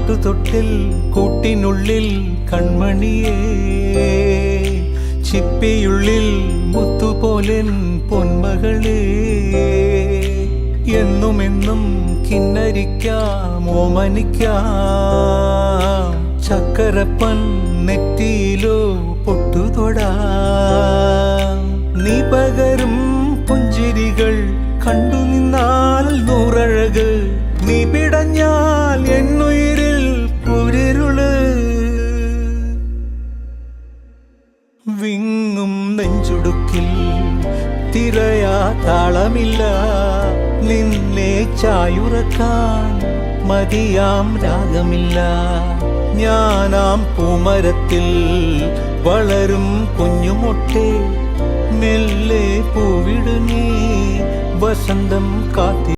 പാട്ടുതൊട്ടിൽ കൂട്ടിനുള്ളിൽ കൺമണിയേ, ചിപ്പിയുള്ളിൽ മുത്തുപോലെൻ പൊന്മകളേ, എന്നുമെന്നും കിന്നരിക്കാം ഓമനിക്കാം, ചക്കരപ്പൻ നെറ്റിയിലോ പൊട്ടുതൊടാം. നീ പകരും പുഞ്ചിരികൾ കണ്ടു നിന്നാൽ നൂറഴക്, നീ പിടഞ്ഞാൽ എന്നുയിരിൽ കുരിരുള്. വിങ്ങും നെഞ്ചുടുക്കിൽ തിരയാ താളമില്ല, നിന്നെ ചായുറക്കാൻ മതിയാം രാഗമില്ല. ഞാനാം പൂമരത്തിൽ വളരും കുഞ്ഞുമൊട്ടെ, മെല്ലെ പൂവിടു നീ വസന്തം കാത്തി.